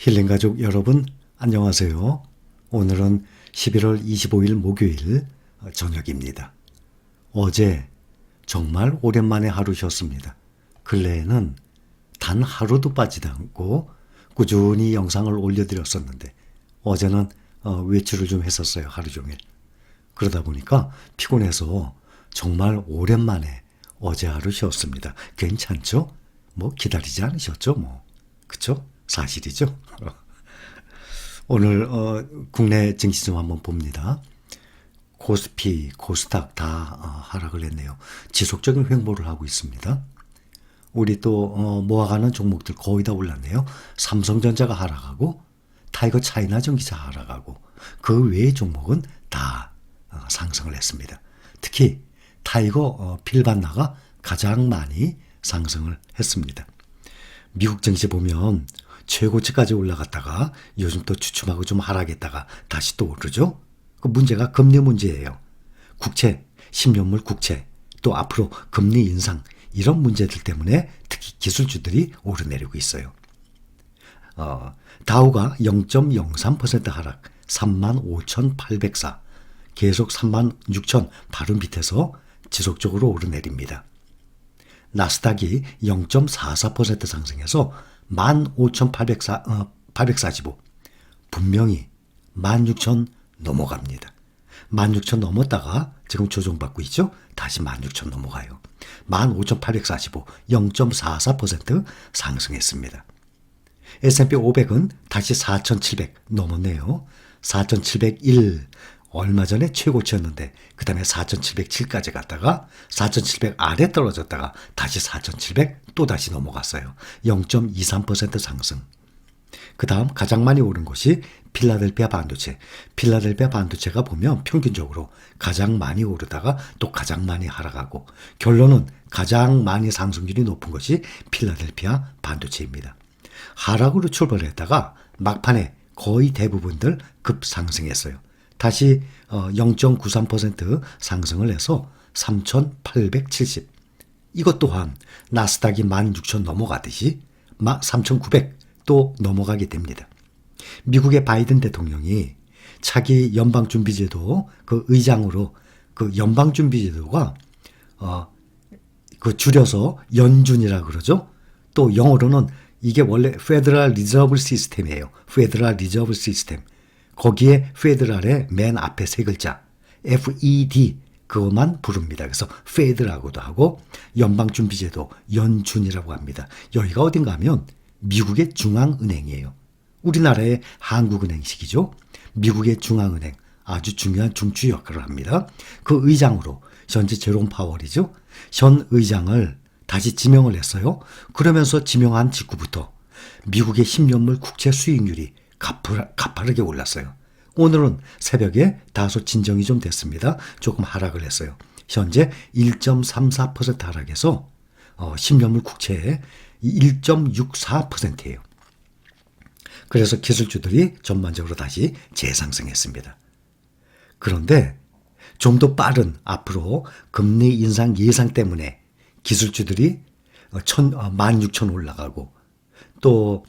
힐링가족 여러분 안녕하세요. 오늘은 11월 25일 목요일 저녁입니다. 어제 정말 오랜만에 하루 쉬었습니다. 근래에는 단 하루도 빠지지 않고 꾸준히 영상을 올려드렸었는데 어제는 외출을 좀 했었어요. 하루 종일. 그러다 보니까 피곤해서 정말 오랜만에 어제 하루 쉬었습니다. 괜찮죠? 뭐 기다리지 않으셨죠? 뭐 그쵸? 사실이죠. 오늘 국내 증시 좀 한번 봅니다. 코스피, 코스닥 다 하락을 했네요. 지속적인 횡보를 하고 있습니다. 우리 또 모아가는 종목들 거의 다 올랐네요. 삼성전자가 하락하고 타이거 차이나 전기차 하락하고 그 외의 종목은 다 상승을 했습니다. 특히 타이거 필반나가 가장 많이 상승을 했습니다. 미국 증시 보면 최고치까지 올라갔다가 요즘 또 주춤하고 좀 하락했다가 다시 또 오르죠. 그 문제가 금리 문제예요. 국채, 10년물 국채, 또 앞으로 금리 인상 이런 문제들 때문에 특히 기술주들이 오르내리고 있어요. 다우가 0.03% 하락, 35,804. 계속 36,000 바로 밑에서 지속적으로 오르내립니다. 나스닥이 0.44% 상승해서 15,845. 분명히 16,000 넘어갑니다. 16,000 넘었다가 지금 조정받고 있죠? 다시 16,000 넘어가요. 15,845, 0.44% 상승했습니다. S&P 500은 다시 4,700 넘었네요. 4,701 얼마 전에 최고치였는데 그 다음에 4,707까지 갔다가 4,700 아래 떨어졌다가 다시 4,700 또다시 넘어갔어요. 0.23% 상승. 그 다음 가장 많이 오른 것이 필라델피아 반도체. 필라델피아 반도체가 보면 평균적으로 가장 많이 오르다가 또 가장 많이 하락하고 결론은 가장 많이 상승률이 높은 것이 필라델피아 반도체입니다. 하락으로 출발했다가 막판에 거의 대부분들 급상승했어요. 다시 0.93% 상승을 해서 3,870. 이것 또한 나스닥이 16,000 넘어가듯이 3,900 또 넘어가게 됩니다. 미국의 바이든 대통령이 차기 연방준비제도 그 의장으로 그 연방준비제도가 그 줄여서 연준이라 그러죠. 또 영어로는 이게 원래 Federal Reserve System이에요. Federal Reserve System. 거기에 페더럴의 맨 앞에 세 글자 FED 그것만 부릅니다. 그래서 페드라고도 하고 연방준비제도 연준이라고 합니다. 여기가 어딘가 하면 미국의 중앙은행이에요. 우리나라의 한국은행식이죠. 미국의 중앙은행 아주 중요한 중추 역할을 합니다. 그 의장으로 현재 제롬 파월이죠. 현 의장을 다시 지명을 했어요. 그러면서 지명한 직후부터 미국의 10년물 국채 수익률이 가파르게 올랐어요. 오늘은 새벽에 다소 진정이 좀 됐습니다. 조금 하락을 했어요. 현재 1.34% 하락해서 10년물 국채의 1.64%예요. 그래서 기술주들이 전반적으로 다시 재상승했습니다. 그런데 좀 더 빠른 앞으로 금리 인상 예상 때문에 기술주들이 16,000 올라가고 또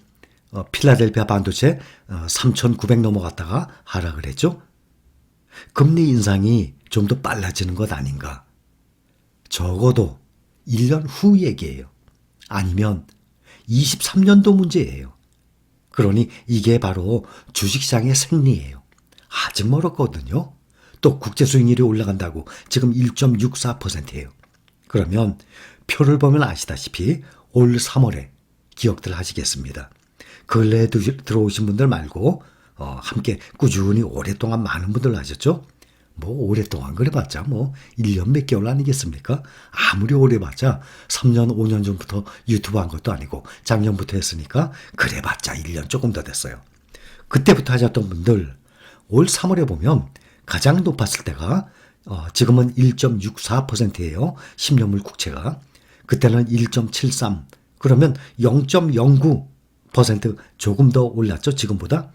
필라델피아 반도체 3,900 넘어갔다가 하락을 했죠. 금리 인상이 좀 더 빨라지는 것 아닌가. 적어도 1년 후 얘기예요. 아니면 23년도 문제예요. 그러니 이게 바로 주식시장의 생리예요. 아직 멀었거든요. 또 국제 수익률이 올라간다고 지금 1.64%예요. 그러면 표를 보면 아시다시피 올 3월에 기억들 하시겠습니다. 근래에 들어오신 분들 말고 함께 꾸준히 오랫동안 많은 분들 하셨죠? 뭐 오랫동안 그래봤자 뭐 1년 몇 개월 아니겠습니까? 아무리 오래봤자 3년 5년 전부터 유튜브 한 것도 아니고 작년부터 했으니까 그래봤자 1년 조금 더 됐어요. 그때부터 하셨던 분들 올 3월에 보면 가장 높았을 때가 지금은 1.64%예요. 10년물 국채가. 그때는 1.73. 그러면 0.09% 조금 더 올랐죠. 지금보다.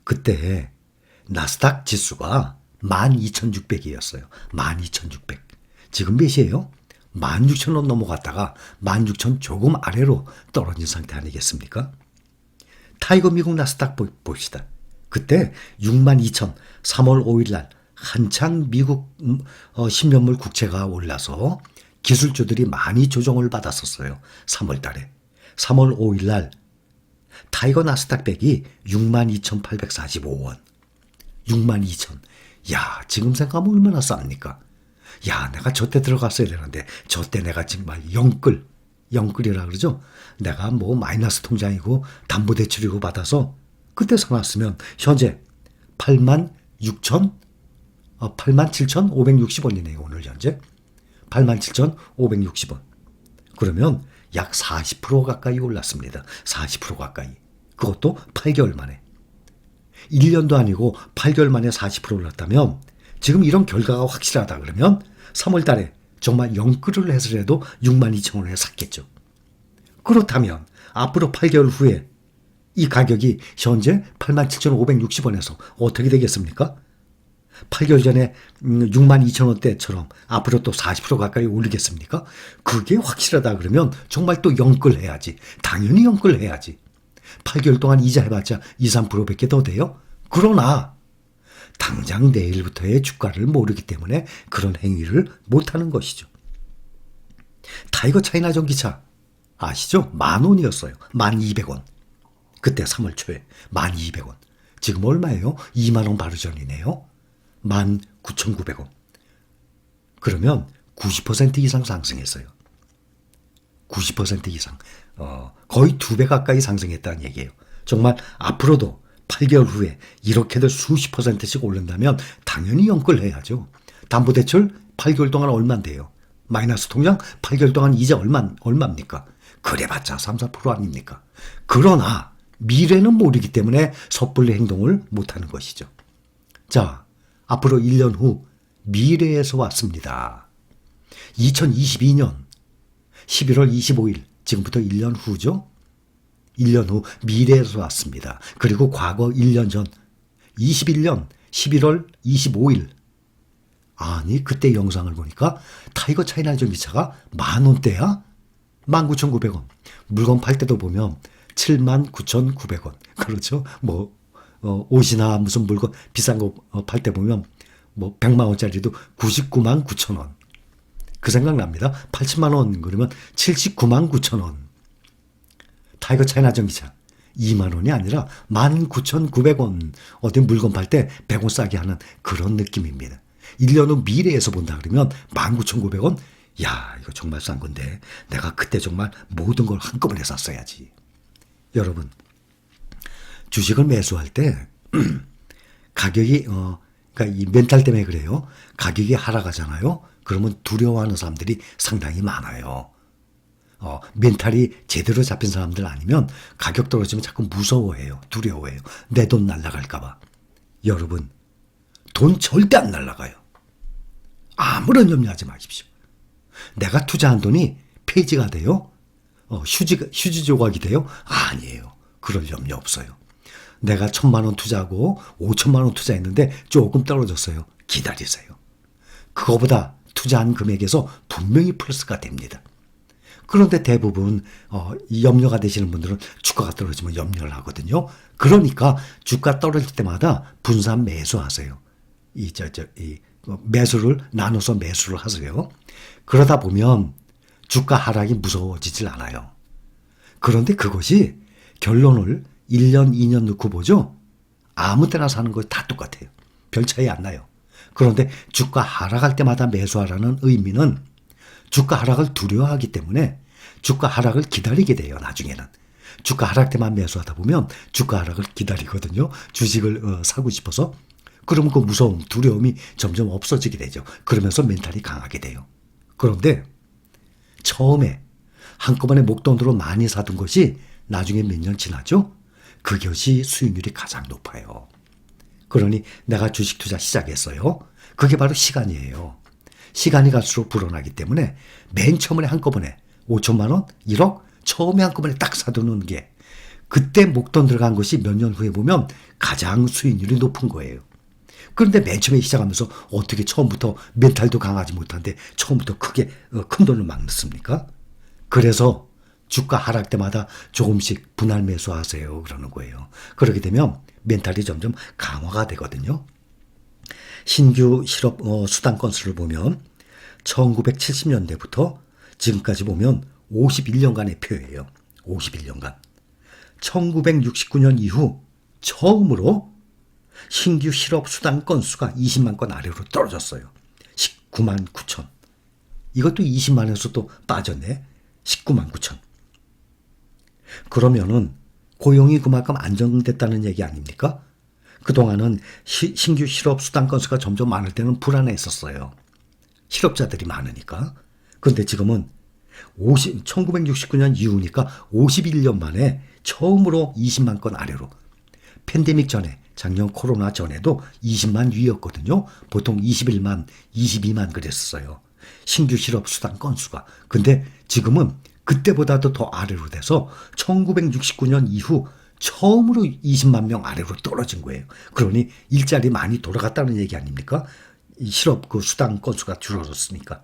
그때 나스닥 지수가 12,600이었어요. 12,600. 지금 몇이에요? 16,000원 넘어갔다가 16,000 조금 아래로 떨어진 상태 아니겠습니까? 타이거 미국 나스닥 봅시다. 그때 62,000 3월 5일 날 한창 미국 10년물 국채가 올라서 기술주들이 많이 조정을 받았었어요. 3월 달에. 3월 5일 날 타이거 나스닥 100이 62,845원. 62,000. 야, 지금 생각하면 얼마나 쌉니까? 야, 내가 저때 들어갔어야 되는데 저때 내가 정말 영끌이라 그러죠. 내가 뭐 마이너스 통장이고 담보대출이고 받아서 그때 사놨으면 현재 87,560원이네요. 오늘 현재 87,560원. 그러면 약 40% 가까이 올랐습니다. 40% 가까이. 그것도 8개월 만에. 1년도 아니고 8개월 만에 40% 올랐다면 지금 이런 결과가 확실하다 그러면 3월 달에 정말 영끌을 해서라도 62,000원에 샀겠죠. 그렇다면 앞으로 8개월 후에 이 가격이 현재 87,560원에서 어떻게 되겠습니까? 8개월 전에 62,000원대처럼 앞으로 또 40% 가까이 올리겠습니까? 그게 확실하다 그러면 정말 또 영끌해야지. 당연히 영끌해야지. 8개월 동안 이자 해봤자 2, 3%밖에 더 돼요? 그러나 당장 내일부터의 주가를 모르기 때문에 그런 행위를 못하는 것이죠. 타이거 차이나 전기차 아시죠? 10,000원이었어요. 12,000원. 그때 3월 초에 12,000원. 지금 얼마예요? 20,000원 바로 전이네요. 19,900원. 그러면 90% 이상 상승했어요. 90% 이상. 거의 2배 가까이 상승했다는 얘기예요. 정말 앞으로도 8개월 후에 이렇게들 수십 %씩 오른다면 당연히 영끌해야죠. 담보대출 8개월 동안 얼마인데요? 마이너스 통장 8개월 동안 이자 얼마입니까? 그래봤자 3, 4% 아닙니까? 그러나 미래는 모르기 때문에 섣불리 행동을 못하는 것이죠. 자, 앞으로 1년 후 미래에서 왔습니다. 2022년 11월 25일 지금부터 1년 후죠. 1년 후 미래에서 왔습니다. 그리고 과거 1년 전 21년 11월 25일 아니 그때 영상을 보니까 타이거 차이나 전기차가 10,000원대야? 19,900원. 물건 팔 때도 보면 79,900원. 그렇죠? 뭐 옷이나 무슨 물건 비싼 거 팔 때 보면 뭐 100만 원짜리도 99만 9천 원. 그 생각 납니다. 80만 원 그러면 79만 9천 원. 타이거 차이나 전기차 2만 원이 아니라 19,900원. 어디 물건 팔 때 100원 싸게 하는 그런 느낌입니다. 1년 후 미래에서 본다 그러면 19,900원? 야, 이거 정말 싼 건데 내가 그때 정말 모든 걸 한꺼번에 샀어야지. 여러분, 주식을 매수할 때 가격이 그러니까 이 멘탈 때문에 그래요. 가격이 하락하잖아요. 그러면 두려워하는 사람들이 상당히 많아요. 멘탈이 제대로 잡힌 사람들 아니면 가격 떨어지면 자꾸 무서워해요. 두려워해요. 내 돈 날아갈까 봐. 여러분, 돈 절대 안 날아가요. 아무런 염려하지 마십시오. 내가 투자한 돈이 폐지가 돼요? 휴지 조각이 돼요? 아니에요. 그럴 염려 없어요. 내가 1,000만 원 투자하고 5천만 원 투자했는데 조금 떨어졌어요. 기다리세요. 그거보다 투자한 금액에서 분명히 플러스가 됩니다. 그런데 대부분 염려가 되시는 분들은 주가가 떨어지면 염려를 하거든요. 그러니까 주가 떨어질 때마다 분산 매수하세요. 매수를 나눠서 매수를 하세요. 그러다 보면 주가 하락이 무서워지질 않아요. 그런데 그것이 결론을 1년, 2년 넣고 보죠. 아무 때나 사는 거 다 똑같아요. 별 차이 안 나요. 그런데 주가 하락할 때마다 매수하라는 의미는 주가 하락을 두려워하기 때문에 주가 하락을 기다리게 돼요. 나중에는. 주가 하락 때만 매수하다 보면 주가 하락을 기다리거든요. 주식을 사고 싶어서. 그러면 그 무서움, 두려움이 점점 없어지게 되죠. 그러면서 멘탈이 강하게 돼요. 그런데 처음에 한꺼번에 목돈으로 많이 사둔 것이 나중에 몇 년 지나죠? 그것이 수익률이 가장 높아요. 그러니 내가 주식 투자 시작했어요. 그게 바로 시간이에요. 시간이 갈수록 불어나기 때문에 맨 처음에 한꺼번에 5천만 원, 1억 처음에 한꺼번에 딱 사두는 게 그때 목돈 들어간 것이 몇 년 후에 보면 가장 수익률이 높은 거예요. 그런데 맨 처음에 시작하면서 어떻게 처음부터 멘탈도 강하지 못한데 처음부터 크게 큰 돈을 막 넣습니까? 그래서 주가 하락 때마다 조금씩 분할 매수하세요. 그러는 거예요. 그렇게 되면 멘탈이 점점 강화가 되거든요. 신규 실업 수당 건수를 보면 1970년대부터 지금까지 보면 51년간의 표예요. 51년간. 1969년 이후 처음으로 신규 실업 수당 건수가 20만 건 아래로 떨어졌어요. 19만 9천. 이것도 20만에서 또 빠졌네. 19만 9천. 그러면은 고용이 그만큼 안정됐다는 얘기 아닙니까? 그동안은 신규 실업 수당 건수가 점점 많을 때는 불안했었어요. 실업자들이 많으니까. 그런데 지금은 1969년 이후니까 51년 만에 처음으로 20만 건 아래로. 팬데믹 전에, 작년 코로나 전에도 20만 위였거든요. 보통 21만, 22만 그랬어요. 신규 실업 수당 건수가. 근데 지금은 그때보다도 더 아래로 돼서 1969년 이후 처음으로 20만 명 아래로 떨어진 거예요. 그러니 일자리 많이 돌아갔다는 얘기 아닙니까? 이 실업 그 수당 건수가 줄어들었으니까.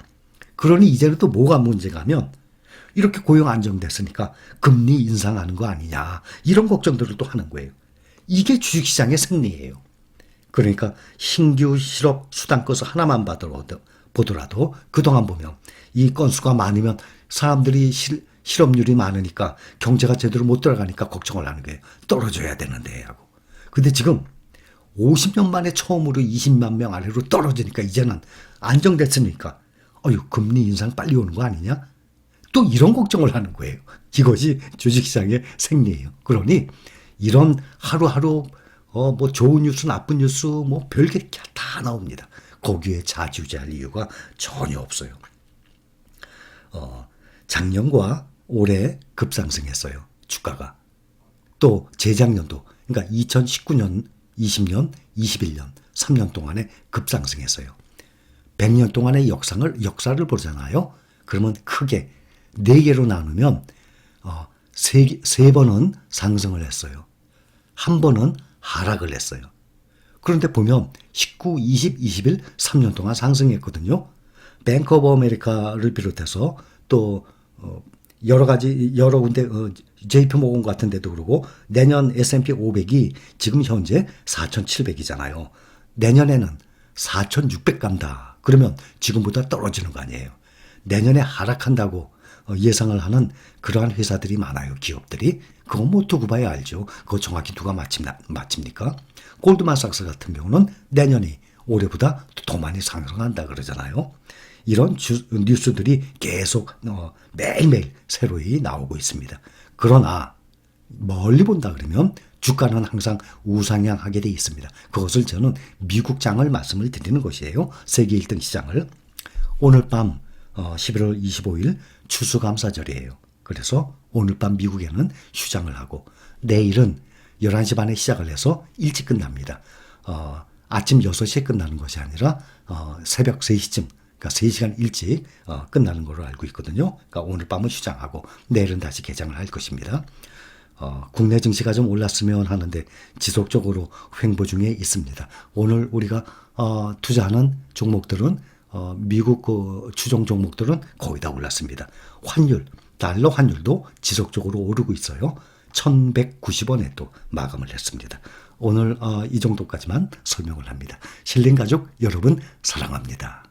그러니 이제는 또 뭐가 문제가 하면 이렇게 고용 안정됐으니까 금리 인상하는 거 아니냐. 이런 걱정들을 또 하는 거예요. 이게 주식시장의 승리예요. 그러니까 신규 실업 수당 건수 하나만 보더라도 그동안 보면 이 건수가 많으면 사람들이 실업률이 많으니까 경제가 제대로 못 돌아가니까 걱정을 하는 거예요. 떨어져야 되는데 하고. 근데 지금 50년 만에 처음으로 20만 명 아래로 떨어지니까 이제는 안정됐으니까 금리 인상 빨리 오는 거 아니냐? 또 이런 걱정을 하는 거예요. 이것이 주식시장의 생리예요. 그러니 이런 하루하루 뭐 좋은 뉴스, 나쁜 뉴스 뭐 별게 다 나옵니다. 거기에 좌지우지할 이유가 전혀 없어요. 작년과 올해 급상승했어요. 주가가. 또 재작년도 그러니까 2019년, 20년, 21년 3년 동안에 급상승했어요. 100년 동안의 역사를 보잖아요. 그러면 크게 4개로 나누면 세 번은 상승을 했어요. 한 번은 하락을 했어요. 그런데 보면 19, 20, 21 3년 동안 상승했거든요. 뱅크 오브 아메리카를 비롯해서 또 여러 군데 JP 모건 같은 데도 그러고 내년 S&P 500이 지금 현재 4,700이잖아요. 내년에는 4,600 간다. 그러면 지금보다 떨어지는 거 아니에요. 내년에 하락한다고 예상을 하는 그러한 회사들이 많아요. 기업들이. 그건 뭐 두고 봐야 알죠. 그거 정확히 누가 맞춥니까? 골드만삭스 같은 경우는 내년이 올해보다 더 많이 상승한다 그러잖아요. 이런 뉴스들이 계속 매일매일 새로이 나오고 있습니다. 그러나 멀리 본다 그러면 주가는 항상 우상향하게 돼 있습니다. 그것을 저는 미국장을 말씀을 드리는 것이에요. 세계 1등 시장을. 오늘 밤 11월 25일 추수감사절이에요. 그래서 오늘 밤 미국에는 휴장을 하고 내일은 11시 반에 시작을 해서 일찍 끝납니다. 아침 6시에 끝나는 것이 아니라 새벽 3시쯤 그러니까 3시간 일찍 끝나는 걸로 알고 있거든요. 그러니까 오늘 밤은 휴장하고 내일은 다시 개장을 할 것입니다. 국내 증시가 좀 올랐으면 하는데 지속적으로 횡보 중에 있습니다. 오늘 우리가 투자하는 종목들은 미국 그 추종 종목들은 거의 다 올랐습니다. 달러 환율도 지속적으로 오르고 있어요. 1190원에 또 마감을 했습니다. 오늘 이 정도까지만 설명을 합니다. 실린 가족 여러분 사랑합니다.